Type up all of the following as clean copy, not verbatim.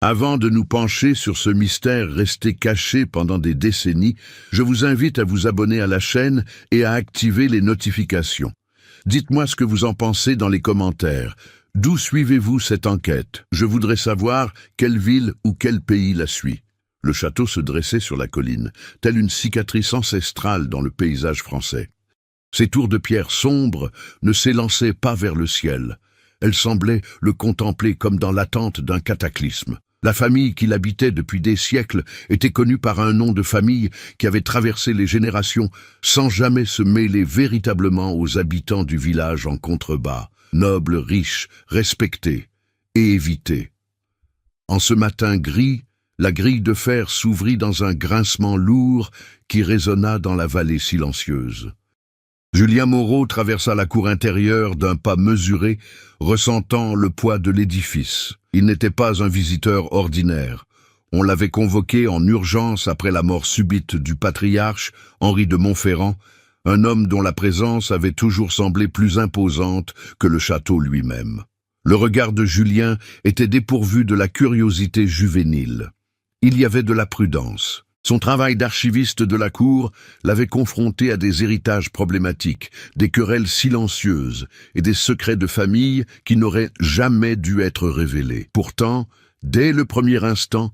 Avant de nous pencher sur ce mystère resté caché pendant des décennies, je vous invite à vous abonner à la chaîne et à activer les notifications. Dites-moi ce que vous en pensez dans les commentaires. D'où suivez-vous cette enquête? Je voudrais savoir quelle ville ou quel pays la suit. Le château se dressait sur la colline, telle une cicatrice ancestrale dans le paysage français. Ces tours de pierre sombres ne s'élançaient pas vers le ciel. Elles semblaient le contempler comme dans l'attente d'un cataclysme. La famille qui l'habitait depuis des siècles était connue par un nom de famille qui avait traversé les générations sans jamais se mêler véritablement aux habitants du village en contrebas, nobles, riches, respectés et évités. En ce matin gris, la grille de fer s'ouvrit dans un grincement lourd qui résonna dans la vallée silencieuse. Julien Moreau traversa la cour intérieure d'un pas mesuré, ressentant le poids de l'édifice. Il n'était pas un visiteur ordinaire. On l'avait convoqué en urgence après la mort subite du patriarche Henri de Montferrand, un homme dont la présence avait toujours semblé plus imposante que le château lui-même. Le regard de Julien était dépourvu de la curiosité juvénile. Il y avait de la prudence. Son travail d'archiviste de la cour l'avait confronté à des héritages problématiques, des querelles silencieuses et des secrets de famille qui n'auraient jamais dû être révélés. Pourtant, dès le premier instant,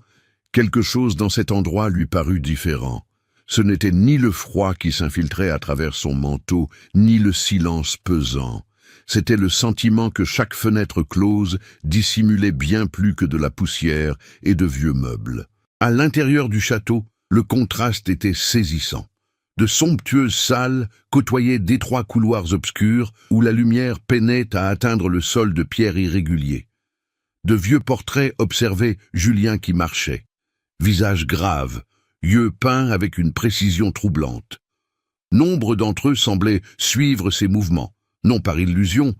quelque chose dans cet endroit lui parut différent. Ce n'était ni le froid qui s'infiltrait à travers son manteau, ni le silence pesant. C'était le sentiment que chaque fenêtre close dissimulait bien plus que de la poussière et de vieux meubles. À l'intérieur du château, le contraste était saisissant. De somptueuses salles côtoyaient d'étroits couloirs obscurs où la lumière peinait à atteindre le sol de pierre irrégulier. De vieux portraits observaient Julien qui marchait. Visage grave, yeux peints avec une précision troublante. Nombre d'entre eux semblaient suivre ses mouvements, non par illusion,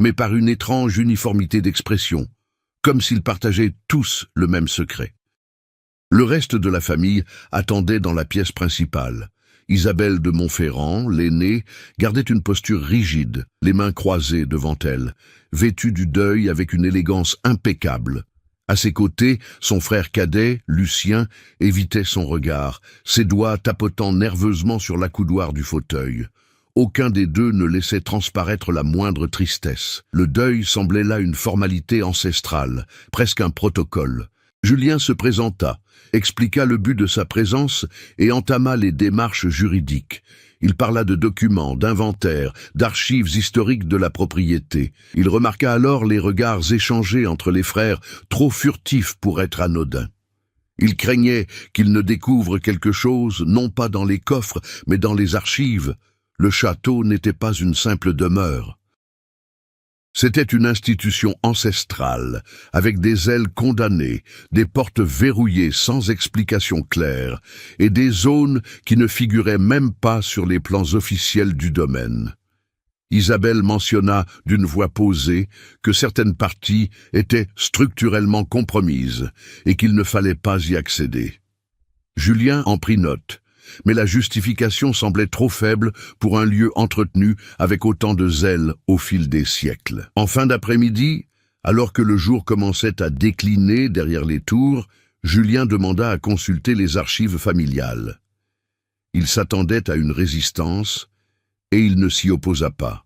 mais par une étrange uniformité d'expression, comme s'ils partageaient tous le même secret. Le reste de la famille attendait dans la pièce principale. Isabelle de Montferrand, l'aînée, gardait une posture rigide, les mains croisées devant elle, vêtue du deuil avec une élégance impeccable. À ses côtés, son frère cadet, Lucien, évitait son regard, ses doigts tapotant nerveusement sur l'accoudoir du fauteuil. Aucun des deux ne laissait transparaître la moindre tristesse. Le deuil semblait là une formalité ancestrale, presque un protocole. Julien se présenta, expliqua le but de sa présence et entama les démarches juridiques. Il parla de documents, d'inventaires, d'archives historiques de la propriété. Il remarqua alors les regards échangés entre les frères, trop furtifs pour être anodins. Il craignait qu'ils ne découvrent quelque chose, non pas dans les coffres, mais dans les archives. Le château n'était pas une simple demeure. C'était une institution ancestrale, avec des ailes condamnées, des portes verrouillées sans explication claire, et des zones qui ne figuraient même pas sur les plans officiels du domaine. Isabelle mentionna d'une voix posée que certaines parties étaient structurellement compromises et qu'il ne fallait pas y accéder. Julien en prit note. Mais la justification semblait trop faible pour un lieu entretenu avec autant de zèle au fil des siècles. En fin d'après-midi, alors que le jour commençait à décliner derrière les tours, Julien demanda à consulter les archives familiales. Il s'attendait à une résistance, et il ne s'y opposa pas.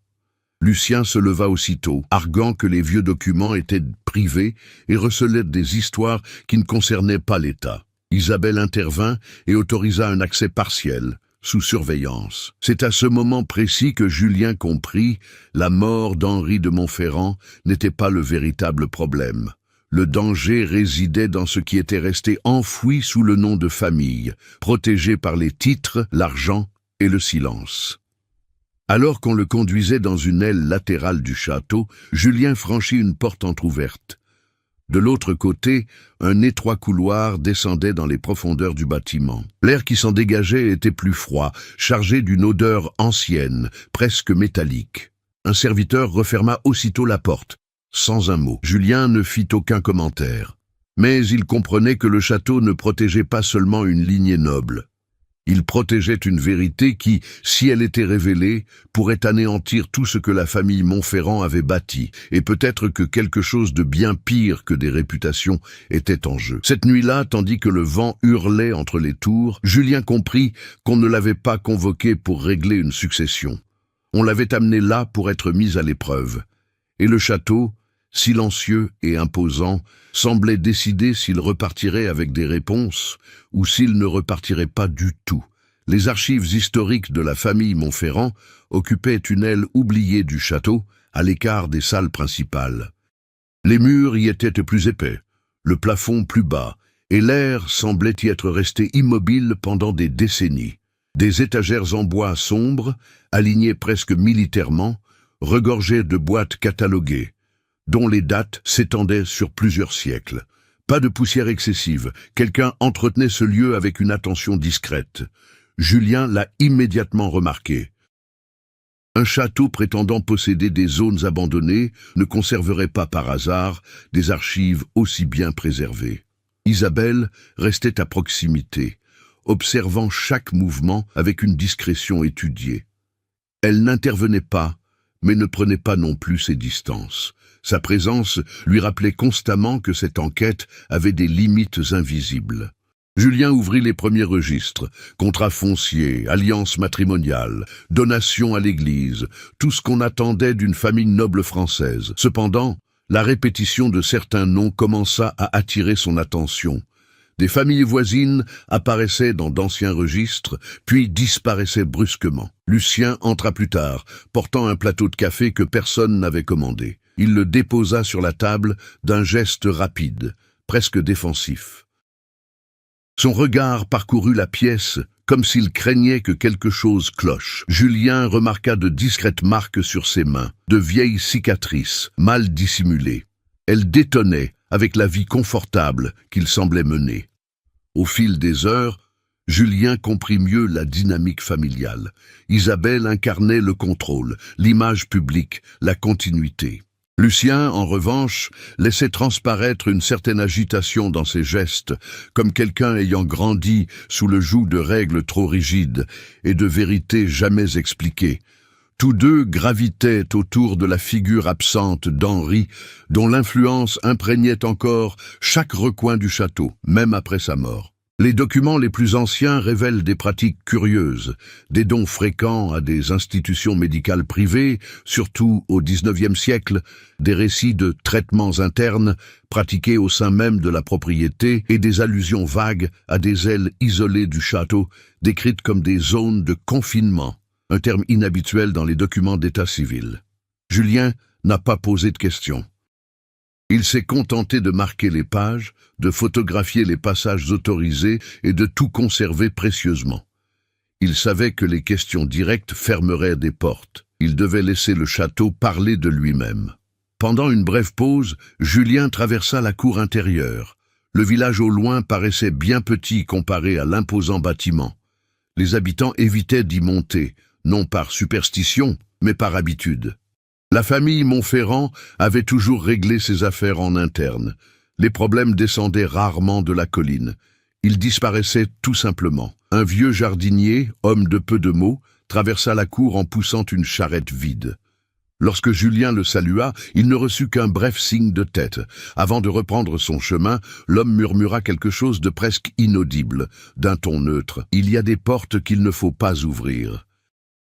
Lucien se leva aussitôt, arguant que les vieux documents étaient privés et recelaient des histoires qui ne concernaient pas l'État. Isabelle intervint et autorisa un accès partiel, sous surveillance. C'est à ce moment précis que Julien comprit la mort d'Henri de Montferrand n'était pas le véritable problème. Le danger résidait dans ce qui était resté enfoui sous le nom de famille, protégé par les titres, l'argent et le silence. Alors qu'on le conduisait dans une aile latérale du château, Julien franchit une porte entr'ouverte. De l'autre côté, un étroit couloir descendait dans les profondeurs du bâtiment. L'air qui s'en dégageait était plus froid, chargé d'une odeur ancienne, presque métallique. Un serviteur referma aussitôt la porte, sans un mot. Julien ne fit aucun commentaire. Mais il comprenait que le château ne protégeait pas seulement une lignée noble. Il protégeait une vérité qui, si elle était révélée, pourrait anéantir tout ce que la famille Montferrand avait bâti, et peut-être que quelque chose de bien pire que des réputations était en jeu. Cette nuit-là, tandis que le vent hurlait entre les tours, Julien comprit qu'on ne l'avait pas convoqué pour régler une succession. On l'avait amené là pour être mis à l'épreuve. Et le château, silencieux et imposant, semblait décider s'il repartirait avec des réponses ou s'il ne repartirait pas du tout. Les archives historiques de la famille Montferrand occupaient une aile oubliée du château, à l'écart des salles principales. Les murs y étaient plus épais, le plafond plus bas, et l'air semblait y être resté immobile pendant des décennies. Des étagères en bois sombre, alignées presque militairement, regorgeaient de boîtes cataloguées, dont les dates s'étendaient sur plusieurs siècles. Pas de poussière excessive, quelqu'un entretenait ce lieu avec une attention discrète. Julien l'a immédiatement remarqué. Un château prétendant posséder des zones abandonnées ne conserverait pas par hasard des archives aussi bien préservées. Isabelle restait à proximité, observant chaque mouvement avec une discrétion étudiée. Elle n'intervenait pas, mais ne prenait pas non plus ses distances. Sa présence lui rappelait constamment que cette enquête avait des limites invisibles. Julien ouvrit les premiers registres, contrats fonciers, alliances matrimoniales, donations à l'église, tout ce qu'on attendait d'une famille noble française. Cependant, la répétition de certains noms commença à attirer son attention. Des familles voisines apparaissaient dans d'anciens registres, puis disparaissaient brusquement. Lucien entra plus tard, portant un plateau de café que personne n'avait commandé. Il le déposa sur la table d'un geste rapide, presque défensif. Son regard parcourut la pièce, comme s'il craignait que quelque chose cloche. Julien remarqua de discrètes marques sur ses mains, de vieilles cicatrices, mal dissimulées. Elles détonnaient avec la vie confortable qu'il semblait mener. Au fil des heures, Julien comprit mieux la dynamique familiale. Isabelle incarnait le contrôle, l'image publique, la continuité. Lucien, en revanche, laissait transparaître une certaine agitation dans ses gestes, comme quelqu'un ayant grandi sous le joug de règles trop rigides et de vérités jamais expliquées. Tous deux gravitaient autour de la figure absente d'Henri, dont l'influence imprégnait encore chaque recoin du château, même après sa mort. Les documents les plus anciens révèlent des pratiques curieuses, des dons fréquents à des institutions médicales privées, surtout au XIXe siècle, des récits de traitements internes pratiqués au sein même de la propriété et des allusions vagues à des ailes isolées du château, décrites comme des zones de confinement, un terme inhabituel dans les documents d'état civil. Julien n'a pas posé de questions. Il s'est contenté de marquer les pages, de photographier les passages autorisés et de tout conserver précieusement. Il savait que les questions directes fermeraient des portes. Il devait laisser le château parler de lui-même. Pendant une brève pause, Julien traversa la cour intérieure. Le village au loin paraissait bien petit comparé à l'imposant bâtiment. Les habitants évitaient d'y monter, non par superstition, mais par habitude. La famille Montferrand avait toujours réglé ses affaires en interne. Les problèmes descendaient rarement de la colline. Ils disparaissaient tout simplement. Un vieux jardinier, homme de peu de mots, traversa la cour en poussant une charrette vide. Lorsque Julien le salua, il ne reçut qu'un bref signe de tête. Avant de reprendre son chemin, l'homme murmura quelque chose de presque inaudible, d'un ton neutre. « Il y a des portes qu'il ne faut pas ouvrir ».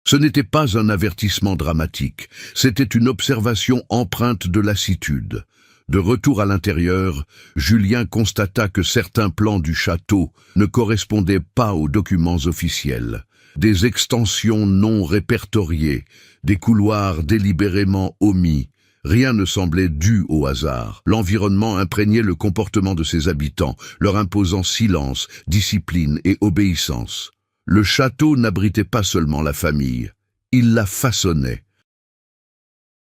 Ce n'était pas un avertissement dramatique, c'était une observation empreinte de lassitude. De retour à l'intérieur, Julien constata que certains plans du château ne correspondaient pas aux documents officiels. Des extensions non répertoriées, des couloirs délibérément omis, rien ne semblait dû au hasard. L'environnement imprégnait le comportement de ses habitants, leur imposant silence, discipline et obéissance. Le château n'abritait pas seulement la famille, il la façonnait.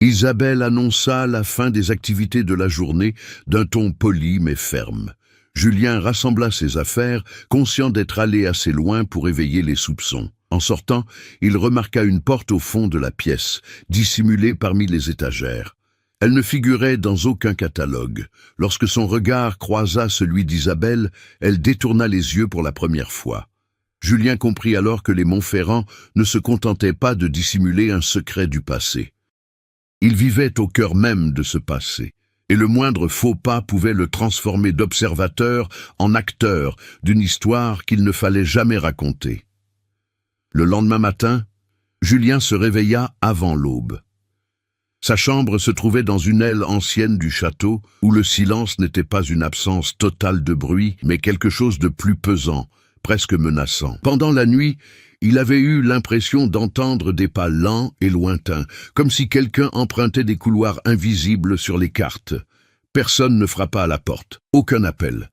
Isabelle annonça la fin des activités de la journée d'un ton poli mais ferme. Julien rassembla ses affaires, conscient d'être allé assez loin pour éveiller les soupçons. En sortant, il remarqua une porte au fond de la pièce, dissimulée parmi les étagères. Elle ne figurait dans aucun catalogue. Lorsque son regard croisa celui d'Isabelle, elle détourna les yeux pour la première fois. Julien comprit alors que les Montferrand ne se contentaient pas de dissimuler un secret du passé. Ils vivaient au cœur même de ce passé, et le moindre faux pas pouvait le transformer d'observateur en acteur d'une histoire qu'il ne fallait jamais raconter. Le lendemain matin, Julien se réveilla avant l'aube. Sa chambre se trouvait dans une aile ancienne du château, où le silence n'était pas une absence totale de bruit, mais quelque chose de plus pesant, presque menaçant. Pendant la nuit, il avait eu l'impression d'entendre des pas lents et lointains, comme si quelqu'un empruntait des couloirs invisibles sur les cartes. Personne ne frappa à la porte, aucun appel.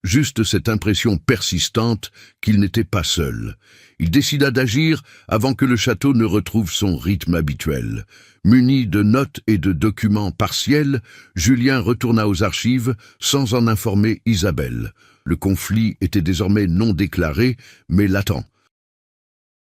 Juste cette impression persistante qu'il n'était pas seul. Il décida d'agir avant que le château ne retrouve son rythme habituel. Muni de notes et de documents partiels, Julien retourna aux archives sans en informer Isabelle. Le conflit était désormais non déclaré, mais latent.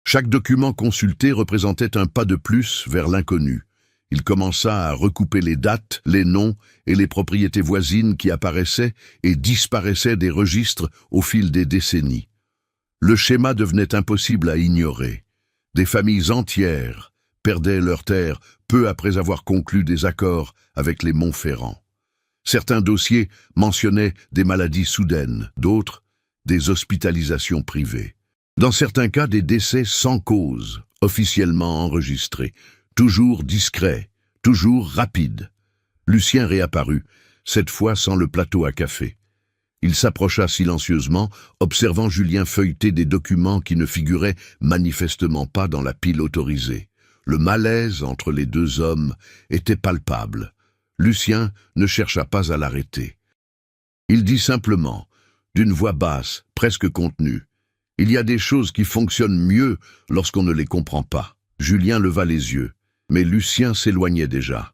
Chaque document consulté représentait un pas de plus vers l'inconnu. Il commença à recouper les dates, les noms et les propriétés voisines qui apparaissaient et disparaissaient des registres au fil des décennies. Le schéma devenait impossible à ignorer. Des familles entières perdaient leurs terres peu après avoir conclu des accords avec les Montferrand. Certains dossiers mentionnaient des maladies soudaines, d'autres, des hospitalisations privées. Dans certains cas, des décès sans cause, officiellement enregistrés, toujours discrets, toujours rapides. Lucien réapparut, cette fois sans le plateau à café. Il s'approcha silencieusement, observant Julien feuilleter des documents qui ne figuraient manifestement pas dans la pile autorisée. Le malaise entre les deux hommes était palpable. Lucien ne chercha pas à l'arrêter. Il dit simplement, d'une voix basse, presque contenue, « Il y a des choses qui fonctionnent mieux lorsqu'on ne les comprend pas. » Julien leva les yeux, mais Lucien s'éloignait déjà.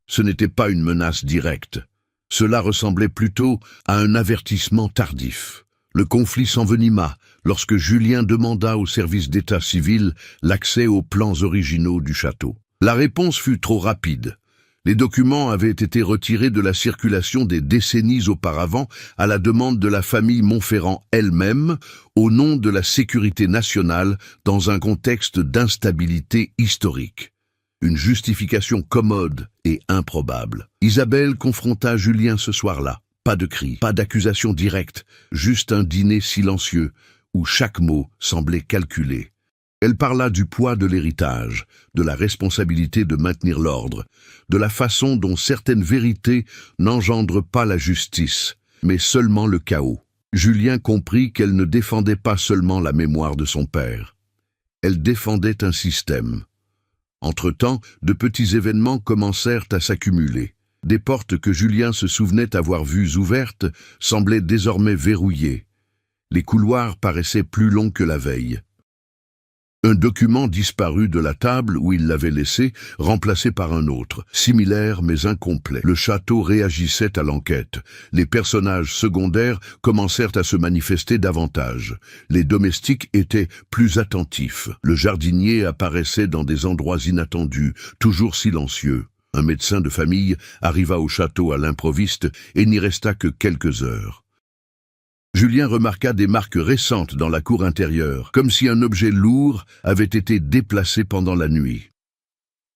Ce n'était pas une menace directe. Cela ressemblait plutôt à un avertissement tardif. Le conflit s'envenima lorsque Julien demanda au service d'état civil l'accès aux plans originaux du château. La réponse fut trop rapide. Les documents avaient été retirés de la circulation des décennies auparavant à la demande de la famille Montferrand elle-même, au nom de la sécurité nationale dans un contexte d'instabilité historique. Une justification commode et improbable. Isabelle confronta Julien ce soir-là. Pas de cris, pas d'accusation directe, juste un dîner silencieux où chaque mot semblait calculé. Elle parla du poids de l'héritage, de la responsabilité de maintenir l'ordre, de la façon dont certaines vérités n'engendrent pas la justice, mais seulement le chaos. Julien comprit qu'elle ne défendait pas seulement la mémoire de son père. Elle défendait un système. Entre-temps, de petits événements commencèrent à s'accumuler. Des portes que Julien se souvenait avoir vues ouvertes semblaient désormais verrouillées. Les couloirs paraissaient plus longs que la veille. Un document disparut de la table où il l'avait laissé, remplacé par un autre, similaire mais incomplet. Le château réagissait à l'enquête. Les personnages secondaires commencèrent à se manifester davantage. Les domestiques étaient plus attentifs. Le jardinier apparaissait dans des endroits inattendus, toujours silencieux. Un médecin de famille arriva au château à l'improviste et n'y resta que quelques heures. Julien remarqua des marques récentes dans la cour intérieure, comme si un objet lourd avait été déplacé pendant la nuit.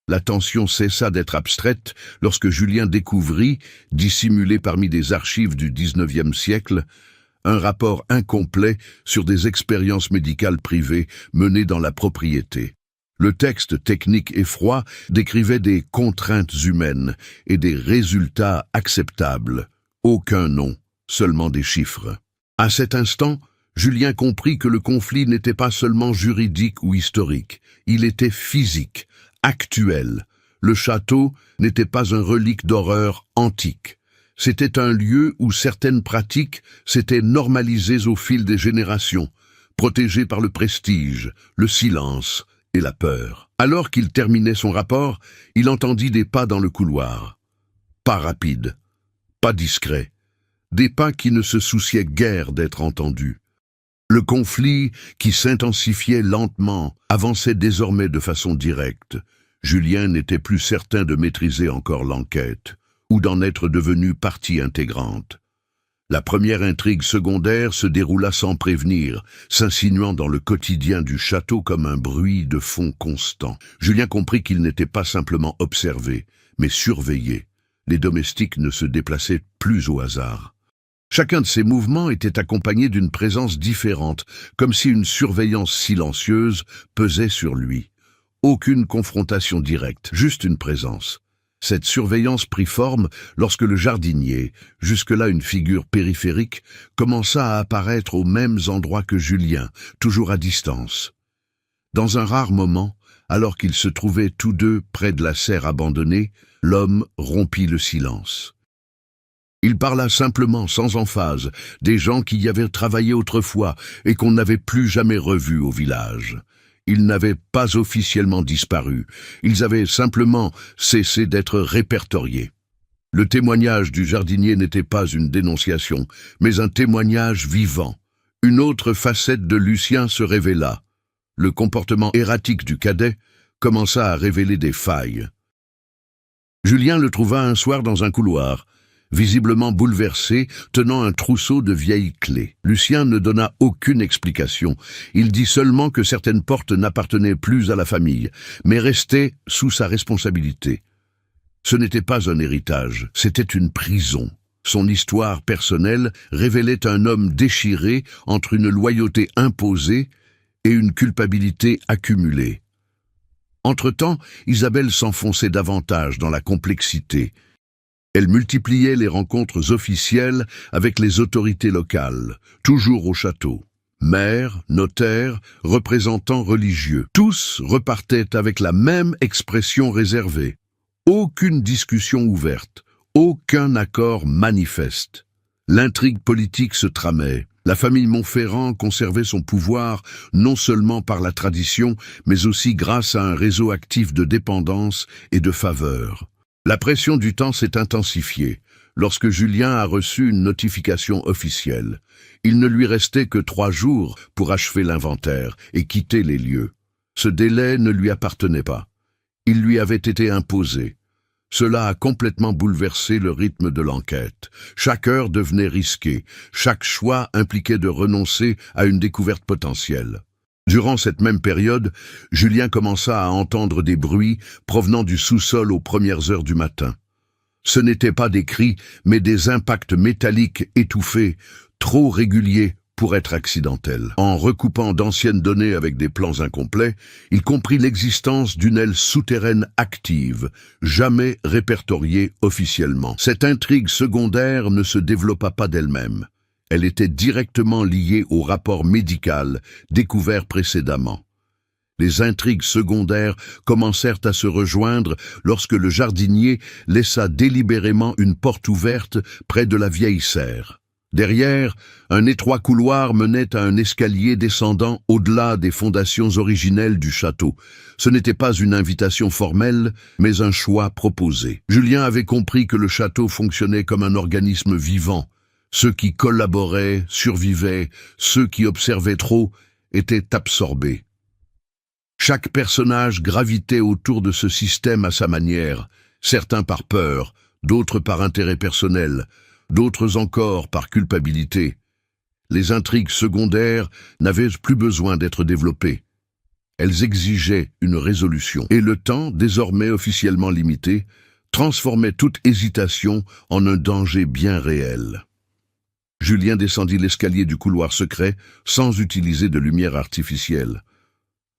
L'attention cessa d'être abstraite lorsque Julien découvrit, dissimulé parmi des archives du XIXe siècle, un rapport incomplet sur des expériences médicales privées menées dans la propriété. Le texte technique et froid décrivait des contraintes humaines et des résultats acceptables. Aucun nom, seulement des chiffres. À cet instant, Julien comprit que le conflit n'était pas seulement juridique ou historique, il était physique, actuel. Le château n'était pas un relique d'horreur antique. C'était un lieu où certaines pratiques s'étaient normalisées au fil des générations, protégées par le prestige, le silence et la peur. Alors qu'il terminait son rapport, il entendit des pas dans le couloir. Pas rapides, pas discrets. Des pas qui ne se souciaient guère d'être entendus. Le conflit, qui s'intensifiait lentement, avançait désormais de façon directe. Julien n'était plus certain de maîtriser encore l'enquête, ou d'en être devenu partie intégrante. La première intrigue secondaire se déroula sans prévenir, s'insinuant dans le quotidien du château comme un bruit de fond constant. Julien comprit qu'il n'était pas simplement observé, mais surveillé. Les domestiques ne se déplaçaient plus au hasard. Chacun de ces mouvements était accompagné d'une présence différente, comme si une surveillance silencieuse pesait sur lui. Aucune confrontation directe, juste une présence. Cette surveillance prit forme lorsque le jardinier, jusque-là une figure périphérique, commença à apparaître aux mêmes endroits que Julien, toujours à distance. Dans un rare moment, alors qu'ils se trouvaient tous deux près de la serre abandonnée, l'homme rompit le silence. Il parla simplement, sans emphase, des gens qui y avaient travaillé autrefois et qu'on n'avait plus jamais revus au village. Ils n'avaient pas officiellement disparu, ils avaient simplement cessé d'être répertoriés. Le témoignage du jardinier n'était pas une dénonciation, mais un témoignage vivant. Une autre facette de Lucien se révéla. Le comportement erratique du cadet commença à révéler des failles. Julien le trouva un soir dans un couloir, visiblement bouleversé, tenant un trousseau de vieilles clés. Lucien ne donna aucune explication. Il dit seulement que certaines portes n'appartenaient plus à la famille, mais restaient sous sa responsabilité. Ce n'était pas un héritage, c'était une prison. Son histoire personnelle révélait un homme déchiré entre une loyauté imposée et une culpabilité accumulée. Entre-temps, Isabelle s'enfonçait davantage dans la complexité. Elle multipliait les rencontres officielles avec les autorités locales, toujours au château. Maires, notaires, représentants religieux, tous repartaient avec la même expression réservée. Aucune discussion ouverte, aucun accord manifeste. L'intrigue politique se tramait. La famille Montferrand conservait son pouvoir non seulement par la tradition, mais aussi grâce à un réseau actif de dépendance et de faveurs. La pression du temps s'est intensifiée lorsque Julien a reçu une notification officielle. Il ne lui restait que 3 jours pour achever l'inventaire et quitter les lieux. Ce délai ne lui appartenait pas. Il lui avait été imposé. Cela a complètement bouleversé le rythme de l'enquête. Chaque heure devenait risquée. Chaque choix impliquait de renoncer à une découverte potentielle. Durant cette même période, Julien commença à entendre des bruits provenant du sous-sol aux premières heures du matin. Ce n'étaient pas des cris, mais des impacts métalliques étouffés, trop réguliers pour être accidentels. En recoupant d'anciennes données avec des plans incomplets, il comprit l'existence d'une aile souterraine active, jamais répertoriée officiellement. Cette intrigue secondaire ne se développa pas d'elle-même. Elle était directement liée au rapport médical découvert précédemment. Les intrigues secondaires commencèrent à se rejoindre lorsque le jardinier laissa délibérément une porte ouverte près de la vieille serre. Derrière, un étroit couloir menait à un escalier descendant au-delà des fondations originelles du château. Ce n'était pas une invitation formelle, mais un choix proposé. Julien avait compris que le château fonctionnait comme un organisme vivant. Ceux qui collaboraient, survivaient, ceux qui observaient trop, étaient absorbés. Chaque personnage gravitait autour de ce système à sa manière, certains par peur, d'autres par intérêt personnel, d'autres encore par culpabilité. Les intrigues secondaires n'avaient plus besoin d'être développées. Elles exigeaient une résolution, et le temps, désormais officiellement limité, transformait toute hésitation en un danger bien réel. Julien descendit l'escalier du couloir secret sans utiliser de lumière artificielle.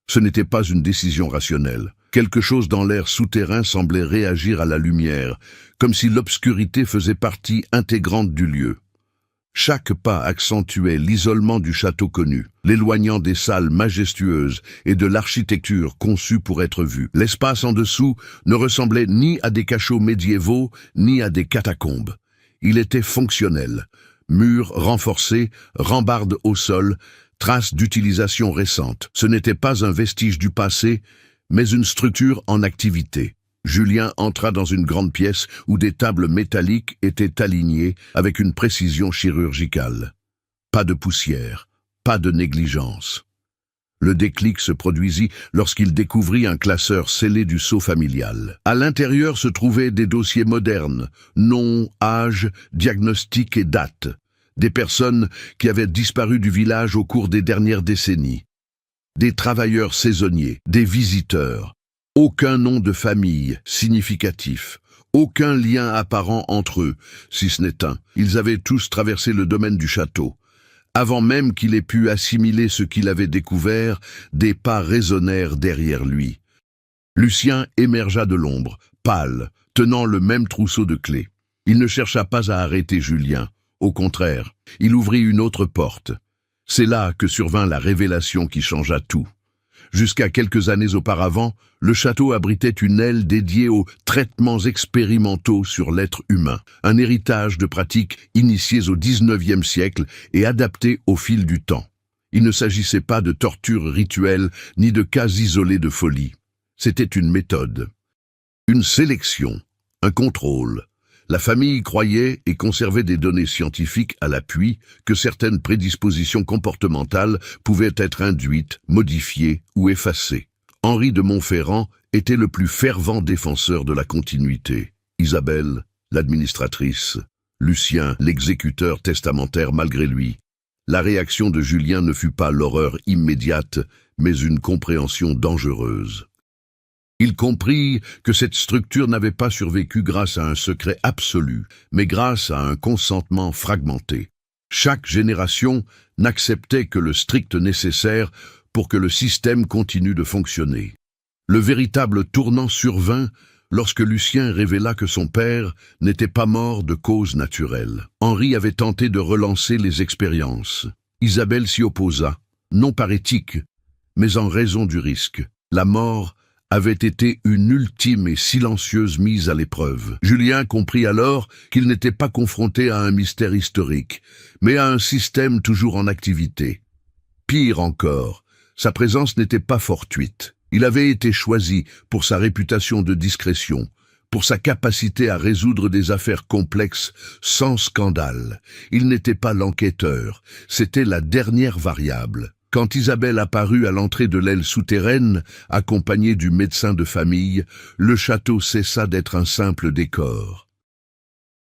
Ce n'était pas une décision rationnelle. Quelque chose dans l'air souterrain semblait réagir à la lumière, comme si l'obscurité faisait partie intégrante du lieu. Chaque pas accentuait l'isolement du château connu, l'éloignant des salles majestueuses et de l'architecture conçue pour être vue. L'espace en dessous ne ressemblait ni à des cachots médiévaux, ni à des catacombes. Il était fonctionnel. Murs renforcés, rambardes au sol, traces d'utilisation récente. Ce n'était pas un vestige du passé, mais une structure en activité. Julien entra dans une grande pièce où des tables métalliques étaient alignées avec une précision chirurgicale. Pas de poussière, pas de négligence. Le déclic se produisit lorsqu'il découvrit un classeur scellé du sceau familial. À l'intérieur se trouvaient des dossiers modernes, noms, âge, diagnostics et dates. des personnes qui avaient disparu du village au cours des dernières décennies, des travailleurs saisonniers, des visiteurs. Aucun nom de famille significatif, aucun lien apparent entre eux, si ce n'est un. Ils avaient tous traversé le domaine du château. Avant même qu'il ait pu assimiler ce qu'il avait découvert, des pas résonnèrent derrière lui. Lucien émergea de l'ombre, pâle, tenant le même trousseau de clés. Il ne chercha pas à arrêter Julien. Au contraire, il ouvrit une autre porte. C'est là que survint la révélation qui changea tout. Jusqu'à quelques années auparavant, le château abritait une aile dédiée aux traitements expérimentaux sur l'être humain, un héritage de pratiques initiées au XIXe siècle et adaptées au fil du temps. Il ne s'agissait pas de tortures rituelles ni de cas isolés de folie. C'était une méthode, une sélection, un contrôle. La famille croyait et conservait des données scientifiques à l'appui que certaines prédispositions comportementales pouvaient être induites, modifiées ou effacées. Henri de Montferrand était le plus fervent défenseur de la continuité. Isabelle, l'administratrice. Lucien, l'exécuteur testamentaire malgré lui. La réaction de Julien ne fut pas l'horreur immédiate, mais une compréhension dangereuse. Il comprit que cette structure n'avait pas survécu grâce à un secret absolu, mais grâce à un consentement fragmenté. Chaque génération n'acceptait que le strict nécessaire pour que le système continue de fonctionner. Le véritable tournant survint lorsque Lucien révéla que son père n'était pas mort de cause naturelle. Henri avait tenté de relancer les expériences. Isabelle s'y opposa, non par éthique, mais en raison du risque. La mort avait été une ultime et silencieuse mise à l'épreuve. Julien comprit alors qu'il n'était pas confronté à un mystère historique, mais à un système toujours en activité. Pire encore, sa présence n'était pas fortuite. Il avait été choisi pour sa réputation de discrétion, pour sa capacité à résoudre des affaires complexes sans scandale. Il n'était pas l'enquêteur, c'était la dernière variable. Quand Isabelle apparut à l'entrée de l'aile souterraine, accompagnée du médecin de famille, le château cessa d'être un simple décor.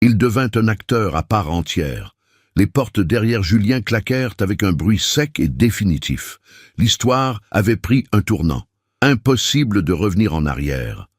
Il devint un acteur à part entière. Les portes derrière Julien claquèrent avec un bruit sec et définitif. L'histoire avait pris un tournant. Impossible de revenir en arrière.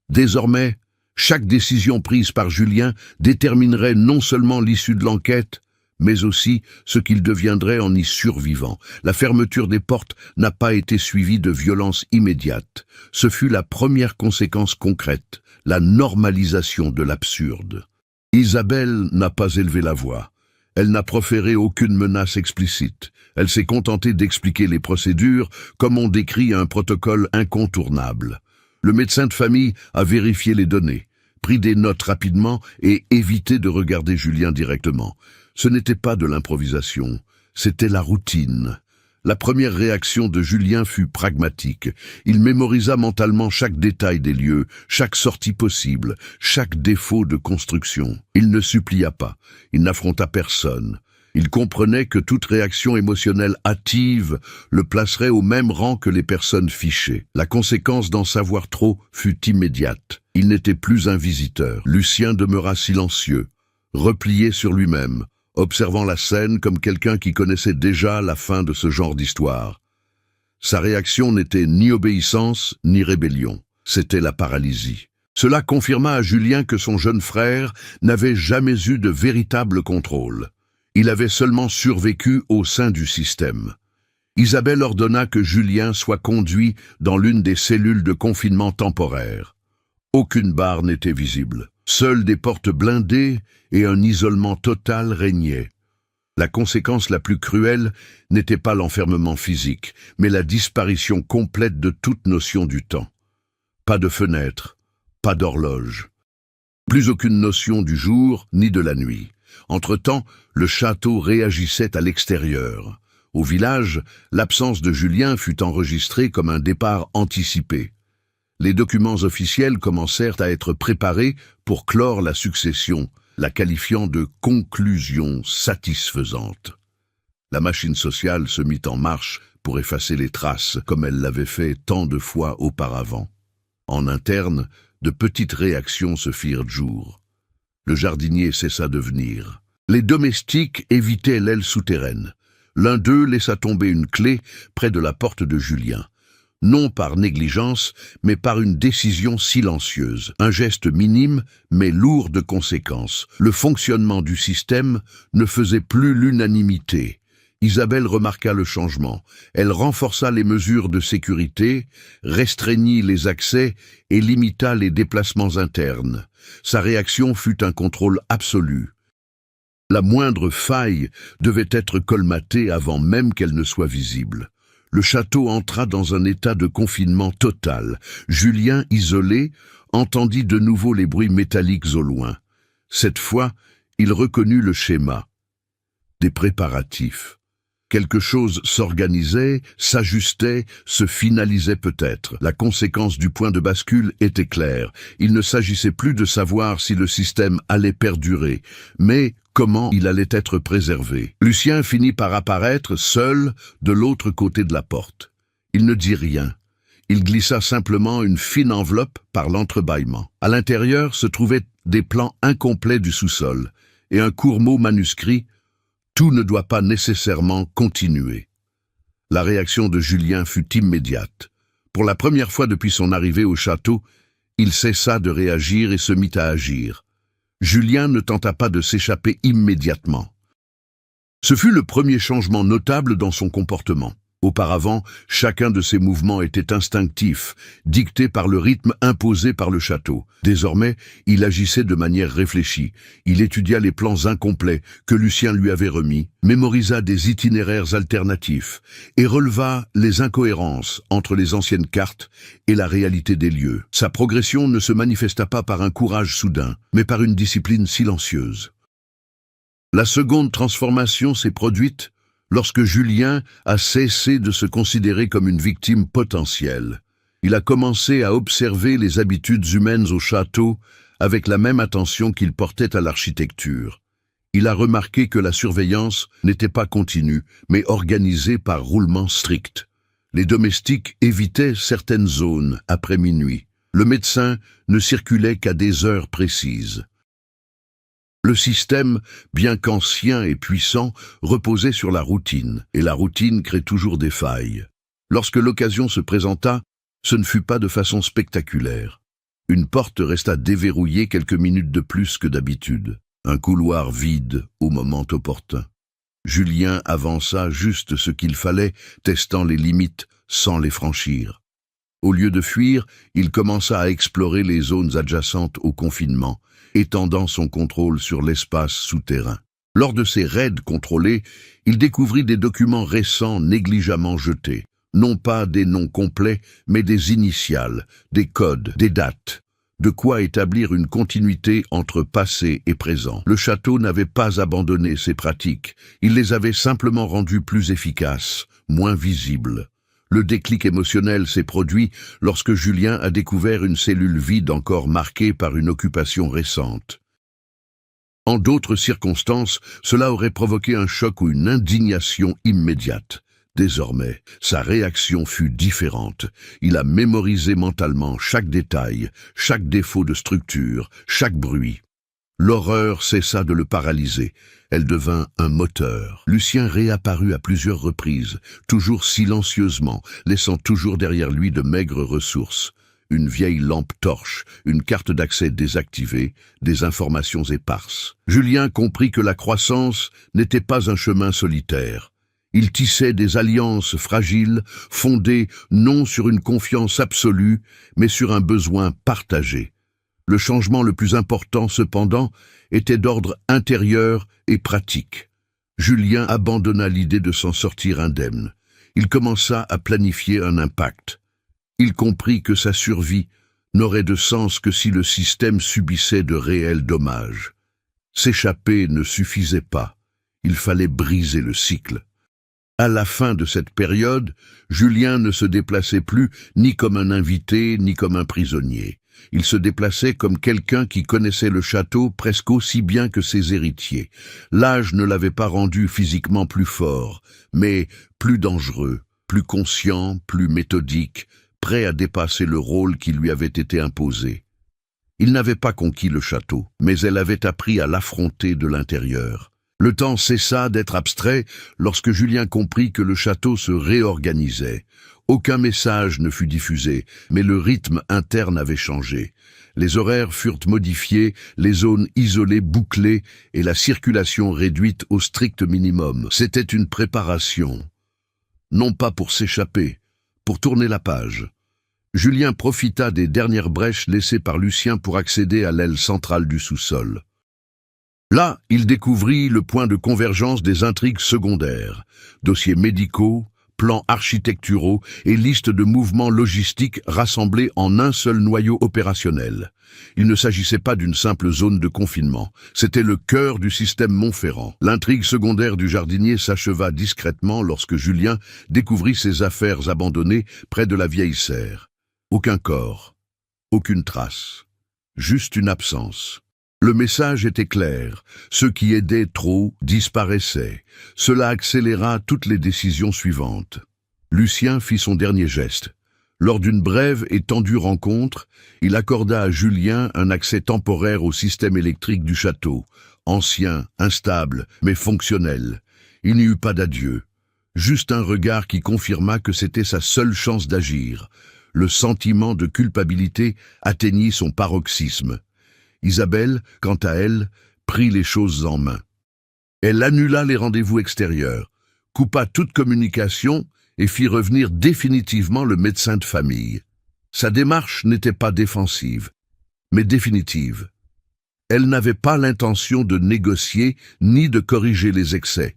Désormais, chaque décision prise par Julien déterminerait non seulement l'issue de l'enquête, mais aussi ce qu'il deviendrait en y survivant. La fermeture des portes n'a pas été suivie de violence immédiate. Ce fut la première conséquence concrète, la normalisation de l'absurde. Isabelle n'a pas élevé la voix. Elle n'a proféré aucune menace explicite. Elle s'est contentée d'expliquer les procédures comme on décrit un protocole incontournable. Le médecin de famille a vérifié les données, pris des notes rapidement et évité de regarder Julien directement. Ce n'était pas de l'improvisation, c'était la routine. La première réaction de Julien fut pragmatique. Il mémorisa mentalement chaque détail des lieux, chaque sortie possible, chaque défaut de construction. Il ne supplia pas, il n'affronta personne. Il comprenait que toute réaction émotionnelle hâtive le placerait au même rang que les personnes fichées. La conséquence d'en savoir trop fut immédiate. Il n'était plus un visiteur. Lucien demeura silencieux, replié sur lui-même, observant la scène comme quelqu'un qui connaissait déjà la fin de ce genre d'histoire. Sa réaction n'était ni obéissance ni rébellion, c'était la paralysie. Cela confirma à Julien que son jeune frère n'avait jamais eu de véritable contrôle. Il avait seulement survécu au sein du système. Isabelle ordonna que Julien soit conduit dans l'une des cellules de confinement temporaire. Aucune barre n'était visible. Seules des portes blindées et un isolement total régnaient. La conséquence la plus cruelle n'était pas l'enfermement physique, mais la disparition complète de toute notion du temps. Pas de fenêtre, pas d'horloge. Plus aucune notion du jour ni de la nuit. Entre-temps, le château réagissait à l'extérieur. Au village, l'absence de Julien fut enregistrée comme un départ anticipé. Les documents officiels commencèrent à être préparés pour clore la succession, la qualifiant de conclusion satisfaisante. La machine sociale se mit en marche pour effacer les traces, comme elle l'avait fait tant de fois auparavant. En interne, de petites réactions se firent jour. Le jardinier cessa de venir. Les domestiques évitaient l'aile souterraine. L'un d'eux laissa tomber une clé près de la porte de Julien. Non par négligence, mais par une décision silencieuse. Un geste minime, mais lourd de conséquences. Le fonctionnement du système ne faisait plus l'unanimité. Isabelle remarqua le changement. Elle renforça les mesures de sécurité, restreignit les accès et limita les déplacements internes. Sa réaction fut un contrôle absolu. La moindre faille devait être colmatée avant même qu'elle ne soit visible. Le château entra dans un état de confinement total. Julien, isolé, entendit de nouveau les bruits métalliques au loin. Cette fois, il reconnut le schéma. Des préparatifs. Quelque chose s'organisait, s'ajustait, se finalisait peut-être. La conséquence du point de bascule était claire. Il ne s'agissait plus de savoir si le système allait perdurer, mais comment il allait être préservé. Lucien finit par apparaître, seul, de l'autre côté de la porte. Il ne dit rien. Il glissa simplement une fine enveloppe par l'entrebâillement. À l'intérieur se trouvaient des plans incomplets du sous-sol et un court mot manuscrit. Tout ne doit pas nécessairement continuer. La réaction de Julien fut immédiate. Pour la première fois depuis son arrivée au château, il cessa de réagir et se mit à agir. Julien ne tenta pas de s'échapper immédiatement. Ce fut le premier changement notable dans son comportement. Auparavant, chacun de ses mouvements était instinctif, dicté par le rythme imposé par le château. Désormais, il agissait de manière réfléchie. Il étudia les plans incomplets que Lucien lui avait remis, mémorisa des itinéraires alternatifs et releva les incohérences entre les anciennes cartes et la réalité des lieux. Sa progression ne se manifesta pas par un courage soudain, mais par une discipline silencieuse. La seconde transformation s'est produite lorsque Julien a cessé de se considérer comme une victime potentielle. Il a commencé à observer les habitudes humaines au château avec la même attention qu'il portait à l'architecture. Il a remarqué que la surveillance n'était pas continue, mais organisée par roulement strict. Les domestiques évitaient certaines zones après minuit. Le médecin ne circulait qu'à des heures précises. Le système, bien qu'ancien et puissant, reposait sur la routine, et la routine crée toujours des failles. Lorsque l'occasion se présenta, ce ne fut pas de façon spectaculaire. Une porte resta déverrouillée quelques minutes de plus que d'habitude. Un couloir vide au moment opportun. Julien avança juste ce qu'il fallait, testant les limites sans les franchir. Au lieu de fuir, il commença à explorer les zones adjacentes au confinement, étendant son contrôle sur l'espace souterrain. Lors de ces raids contrôlés, il découvrit des documents récents négligemment jetés. Non pas des noms complets, mais des initiales, des codes, des dates. De quoi établir une continuité entre passé et présent. Le château n'avait pas abandonné ses pratiques, il les avait simplement rendues plus efficaces, moins visibles. Le déclic émotionnel s'est produit lorsque Julien a découvert une cellule vide encore marquée par une occupation récente. En d'autres circonstances, cela aurait provoqué un choc ou une indignation immédiate. Désormais, sa réaction fut différente. Il a mémorisé mentalement chaque détail, chaque défaut de structure, chaque bruit. L'horreur cessa de le paralyser. Elle devint un moteur. Lucien réapparut à plusieurs reprises, toujours silencieusement, laissant toujours derrière lui de maigres ressources. Une vieille lampe torche, une carte d'accès désactivée, des informations éparses. Julien comprit que la croissance n'était pas un chemin solitaire. Il tissait des alliances fragiles, fondées non sur une confiance absolue, mais sur un besoin partagé. Le changement le plus important, cependant, était d'ordre intérieur et pratique. Julien abandonna l'idée de s'en sortir indemne. Il commença à planifier un impact. Il comprit que sa survie n'aurait de sens que si le système subissait de réels dommages. S'échapper ne suffisait pas. Il fallait briser le cycle. À la fin de cette période, Julien ne se déplaçait plus ni comme un invité ni comme un prisonnier. Il se déplaçait comme quelqu'un qui connaissait le château presque aussi bien que ses héritiers. L'âge ne l'avait pas rendu physiquement plus fort, mais plus dangereux, plus conscient, plus méthodique, prêt à dépasser le rôle qui lui avait été imposé. Il n'avait pas conquis le château, mais elle avait appris à l'affronter de l'intérieur. Le temps cessa d'être abstrait lorsque Julien comprit que le château se réorganisait. Aucun message ne fut diffusé, mais le rythme interne avait changé. Les horaires furent modifiés, les zones isolées bouclées et la circulation réduite au strict minimum. C'était une préparation. Non pas pour s'échapper, pour tourner la page. Julien profita des dernières brèches laissées par Lucien pour accéder à l'aile centrale du sous-sol. Là, il découvrit le point de convergence des intrigues secondaires, dossiers médicaux, plans architecturaux et listes de mouvements logistiques rassemblés en un seul noyau opérationnel. Il ne s'agissait pas d'une simple zone de confinement, c'était le cœur du système Montferrand. L'intrigue secondaire du jardinier s'acheva discrètement lorsque Julien découvrit ses affaires abandonnées près de la vieille serre. Aucun corps, aucune trace, juste une absence. Le message était clair, ceux qui aidaient trop disparaissaient. Cela accéléra toutes les décisions suivantes. Lucien fit son dernier geste. Lors d'une brève et tendue rencontre, il accorda à Julien un accès temporaire au système électrique du château, ancien, instable, mais fonctionnel. Il n'y eut pas d'adieu, juste un regard qui confirma que c'était sa seule chance d'agir. Le sentiment de culpabilité atteignit son paroxysme. Isabelle, quant à elle, prit les choses en main. Elle annula les rendez-vous extérieurs, coupa toute communication et fit revenir définitivement le médecin de famille. Sa démarche n'était pas défensive, mais définitive. Elle n'avait pas l'intention de négocier ni de corriger les excès.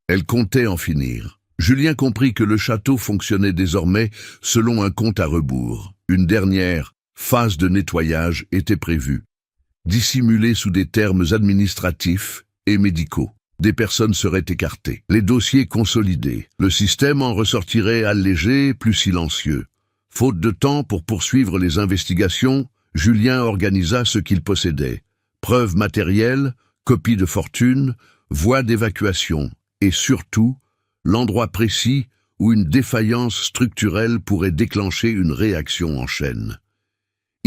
Elle comptait en finir. Julien comprit que le château fonctionnait désormais selon un compte à rebours. Une dernière phase de nettoyage était prévue. Dissimulée sous des termes administratifs et médicaux. Des personnes seraient écartées, les dossiers consolidés. Le système en ressortirait allégé, plus silencieux. Faute de temps pour poursuivre les investigations, Julien organisa ce qu'il possédait. Preuves matérielles, copies de fortune, voies d'évacuation et surtout, l'endroit précis où une défaillance structurelle pourrait déclencher une réaction en chaîne.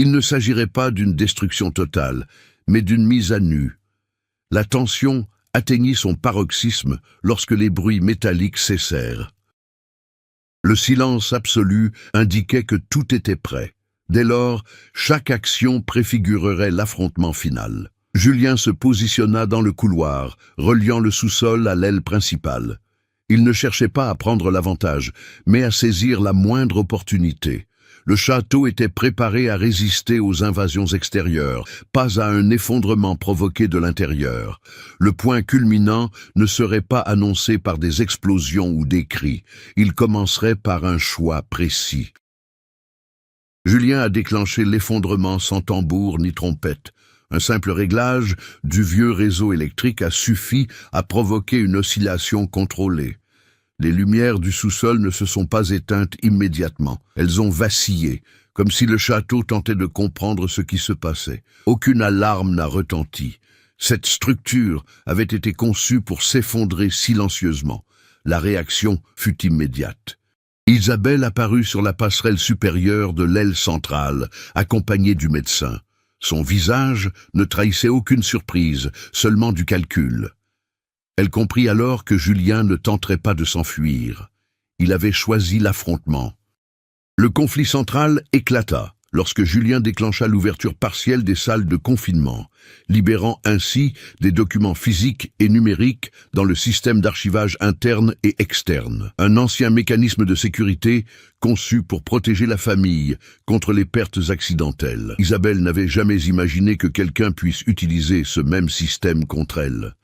Il ne s'agirait pas d'une destruction totale, mais d'une mise à nu. La tension atteignit son paroxysme lorsque les bruits métalliques cessèrent. Le silence absolu indiquait que tout était prêt. Dès lors, chaque action préfigurerait l'affrontement final. Julien se positionna dans le couloir, reliant le sous-sol à l'aile principale. Il ne cherchait pas à prendre l'avantage, mais à saisir la moindre opportunité. Le château était préparé à résister aux invasions extérieures, pas à un effondrement provoqué de l'intérieur. Le point culminant ne serait pas annoncé par des explosions ou des cris. Il commencerait par un choix précis. Julien a déclenché l'effondrement sans tambour ni trompette. Un simple réglage du vieux réseau électrique a suffi à provoquer une oscillation contrôlée. Les lumières du sous-sol ne se sont pas éteintes immédiatement. Elles ont vacillé, comme si le château tentait de comprendre ce qui se passait. Aucune alarme n'a retenti. Cette structure avait été conçue pour s'effondrer silencieusement. La réaction fut immédiate. Isabelle apparut sur la passerelle supérieure de l'aile centrale, accompagnée du médecin. Son visage ne trahissait aucune surprise, seulement du calcul. Elle comprit alors que Julien ne tenterait pas de s'enfuir. Il avait choisi l'affrontement. Le conflit central éclata lorsque Julien déclencha l'ouverture partielle des salles de confinement, libérant ainsi des documents physiques et numériques dans le système d'archivage interne et externe. Un ancien mécanisme de sécurité conçu pour protéger la famille contre les pertes accidentelles. Isabelle n'avait jamais imaginé que quelqu'un puisse utiliser ce même système contre elle.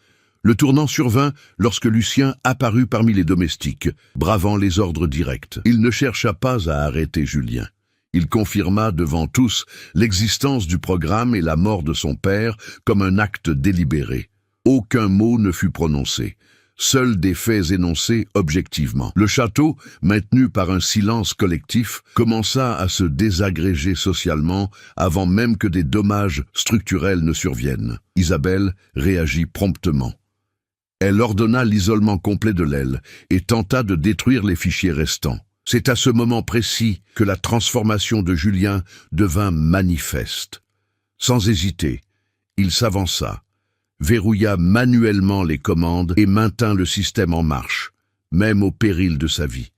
Le tournant survint lorsque Lucien apparut parmi les domestiques, bravant les ordres directs. Il ne chercha pas à arrêter Julien. Il confirma devant tous l'existence du programme et la mort de son père comme un acte délibéré. Aucun mot ne fut prononcé. Seuls des faits énoncés objectivement. Le château, maintenu par un silence collectif, commença à se désagréger socialement avant même que des dommages structurels ne surviennent. Isabelle réagit promptement. Elle ordonna l'isolement complet de l'aile et tenta de détruire les fichiers restants. C'est à ce moment précis que la transformation de Julien devint manifeste. Sans hésiter, il s'avança, verrouilla manuellement les commandes et maintint le système en marche, même au péril de sa vie.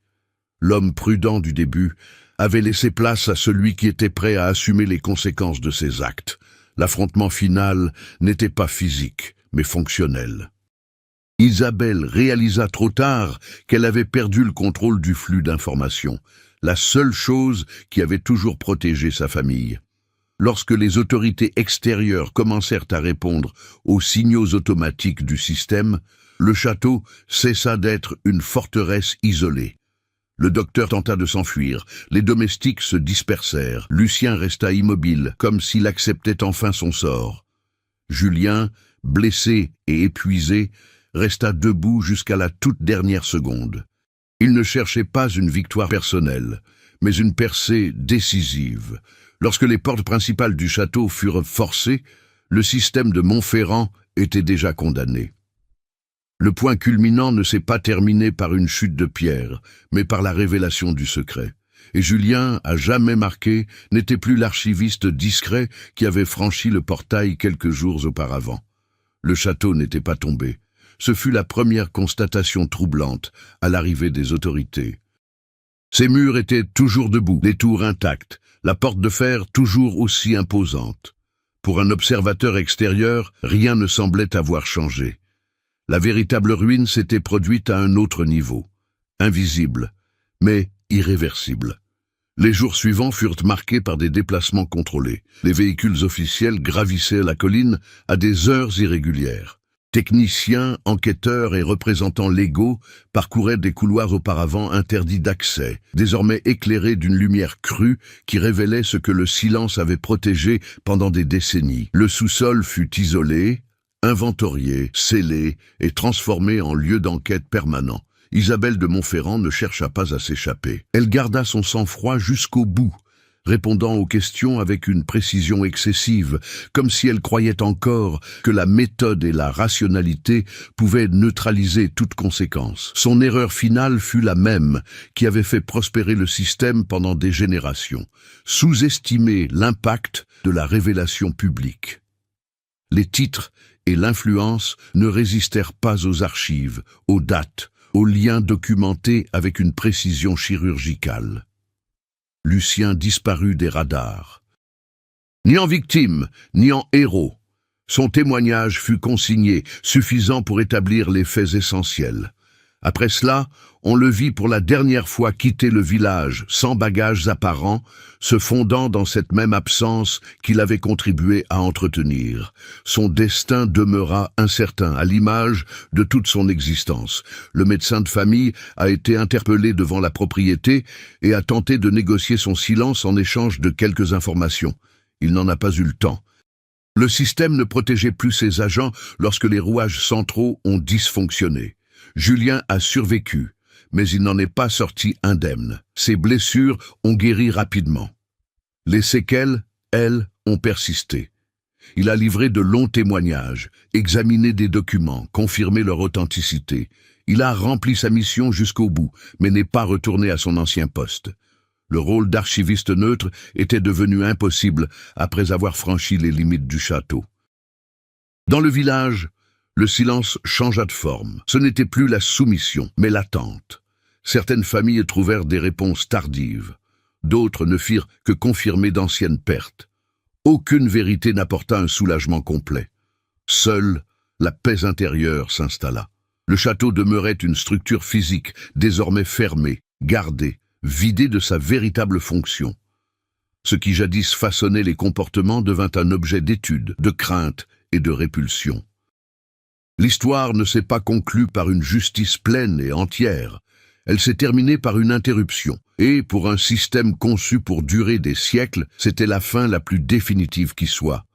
L'homme prudent du début avait laissé place à celui qui était prêt à assumer les conséquences de ses actes. L'affrontement final n'était pas physique, mais fonctionnel. Isabelle réalisa trop tard qu'elle avait perdu le contrôle du flux d'informations, la seule chose qui avait toujours protégé sa famille. Lorsque les autorités extérieures commencèrent à répondre aux signaux automatiques du système, le château cessa d'être une forteresse isolée. Le docteur tenta de s'enfuir, les domestiques se dispersèrent, Lucien resta immobile, comme s'il acceptait enfin son sort. Julien, blessé et épuisé, resta debout jusqu'à la toute dernière seconde. Il ne cherchait pas une victoire personnelle, mais une percée décisive. Lorsque les portes principales du château furent forcées, le système de Montferrand était déjà condamné. Le point culminant ne s'est pas terminé par une chute de pierre, mais par la révélation du secret. Et Julien, à jamais marqué, n'était plus l'archiviste discret qui avait franchi le portail quelques jours auparavant. Le château n'était pas tombé. Ce fut la première constatation troublante à l'arrivée des autorités. Ses murs étaient toujours debout, les tours intactes, la porte de fer toujours aussi imposante. Pour un observateur extérieur, rien ne semblait avoir changé. La véritable ruine s'était produite à un autre niveau, invisible, mais irréversible. Les jours suivants furent marqués par des déplacements contrôlés. Les véhicules officiels gravissaient la colline à des heures irrégulières. Techniciens, enquêteurs et représentants légaux parcouraient des couloirs auparavant interdits d'accès, désormais éclairés d'une lumière crue qui révélait ce que le silence avait protégé pendant des décennies. Le sous-sol fut isolé, inventorié, scellé et transformé en lieu d'enquête permanent. Isabelle de Montferrand ne chercha pas à s'échapper. Elle garda son sang-froid jusqu'au bout, répondant aux questions avec une précision excessive, comme si elle croyait encore que la méthode et la rationalité pouvaient neutraliser toute conséquence. Son erreur finale fut la même qui avait fait prospérer le système pendant des générations, sous-estimer l'impact de la révélation publique. Les titres et l'influence ne résistèrent pas aux archives, aux dates, aux liens documentés avec une précision chirurgicale. Lucien disparut des radars. Ni en victime, ni en héros, son témoignage fut consigné, suffisant pour établir les faits essentiels. Après cela, on le vit pour la dernière fois quitter le village, sans bagages apparents, se fondant dans cette même absence qu'il avait contribué à entretenir. Son destin demeura incertain, à l'image de toute son existence. Le médecin de famille a été interpellé devant la propriété et a tenté de négocier son silence en échange de quelques informations. Il n'en a pas eu le temps. Le système ne protégeait plus ses agents lorsque les rouages centraux ont dysfonctionné. Julien a survécu, mais il n'en est pas sorti indemne. Ses blessures ont guéri rapidement. Les séquelles, elles, ont persisté. Il a livré de longs témoignages, examiné des documents, confirmé leur authenticité. Il a rempli sa mission jusqu'au bout, mais n'est pas retourné à son ancien poste. Le rôle d'archiviste neutre était devenu impossible après avoir franchi les limites du château. Dans le village, le silence changea de forme. Ce n'était plus la soumission, mais l'attente. Certaines familles trouvèrent des réponses tardives. D'autres ne firent que confirmer d'anciennes pertes. Aucune vérité n'apporta un soulagement complet. Seule la paix intérieure s'installa. Le château demeurait une structure physique, désormais fermée, gardée, vidée de sa véritable fonction. Ce qui jadis façonnait les comportements devint un objet d'étude, de crainte et de répulsion. L'histoire ne s'est pas conclue par une justice pleine et entière. Elle s'est terminée par une interruption. Et, pour un système conçu pour durer des siècles, c'était la fin la plus définitive qui soit.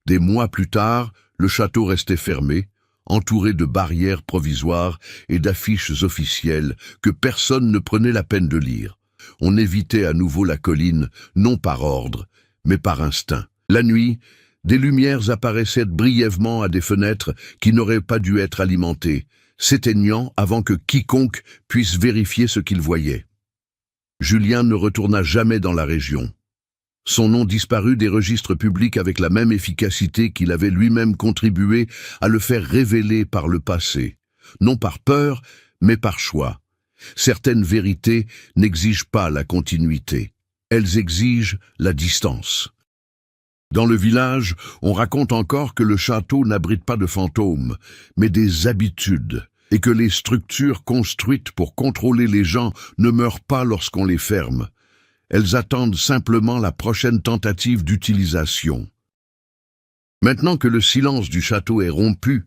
Des mois plus tard, le château restait fermé, entouré de barrières provisoires et d'affiches officielles que personne ne prenait la peine de lire. On évitait à nouveau la colline, non par ordre, mais par instinct. La nuit, des lumières apparaissaient brièvement à des fenêtres qui n'auraient pas dû être alimentées, s'éteignant avant que quiconque puisse vérifier ce qu'il voyait. Julien ne retourna jamais dans la région. Son nom disparut des registres publics avec la même efficacité qu'il avait lui-même contribué à le faire révéler par le passé. Non par peur, mais par choix. Certaines vérités n'exigent pas la continuité. Elles exigent la distance. Dans le village, on raconte encore que le château n'abrite pas de fantômes, mais des habitudes, et que les structures construites pour contrôler les gens ne meurent pas lorsqu'on les ferme. Elles attendent simplement la prochaine tentative d'utilisation. Maintenant que le silence du château est rompu,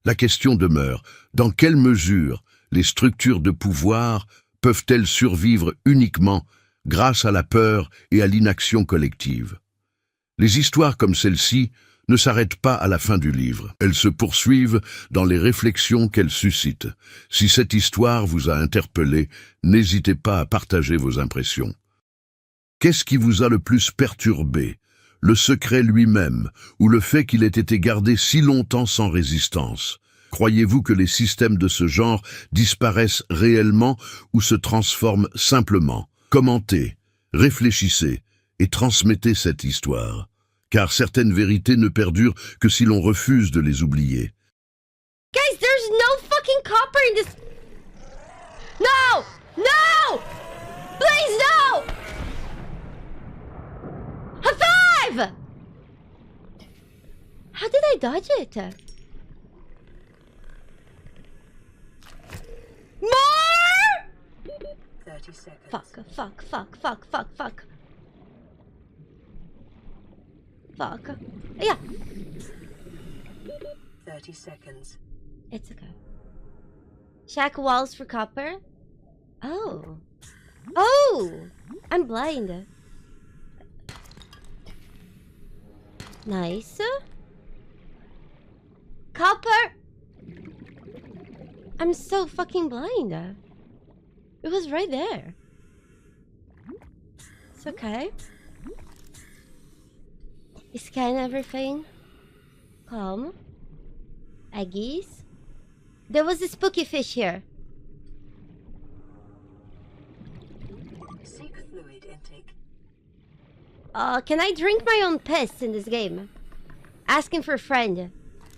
la question demeure: dans quelle mesure les structures de pouvoir peuvent-elles survivre uniquement grâce à la peur et à l'inaction collective? Les histoires comme celle-ci ne s'arrêtent pas à la fin du livre. Elles se poursuivent dans les réflexions qu'elles suscitent. Si cette histoire vous a interpellé, n'hésitez pas à partager vos impressions. Qu'est-ce qui vous a le plus perturbé? Le secret lui-même, ou le fait qu'il ait été gardé si longtemps sans résistance? Croyez-vous que les systèmes de ce genre disparaissent réellement ou se transforment simplement? Commentez, réfléchissez et transmettez cette histoire, car certaines vérités ne perdurent que si l'on refuse de les oublier. Guys, there's no fucking copper in this... No! No! Please, no! High five! How did I dodge it? More? 30 seconds. Fuck. Fuck. Yeah, 30 seconds. it's okay. Shack walls for copper? Oh. Oh! I'm blind. Nice. Copper! I'm so fucking blind. It was right there. It's okay. Scan everything. Calm. Eggies. There was a spooky fish here. Seek fluid intake. Can I drink my own piss in this game? Asking for a friend.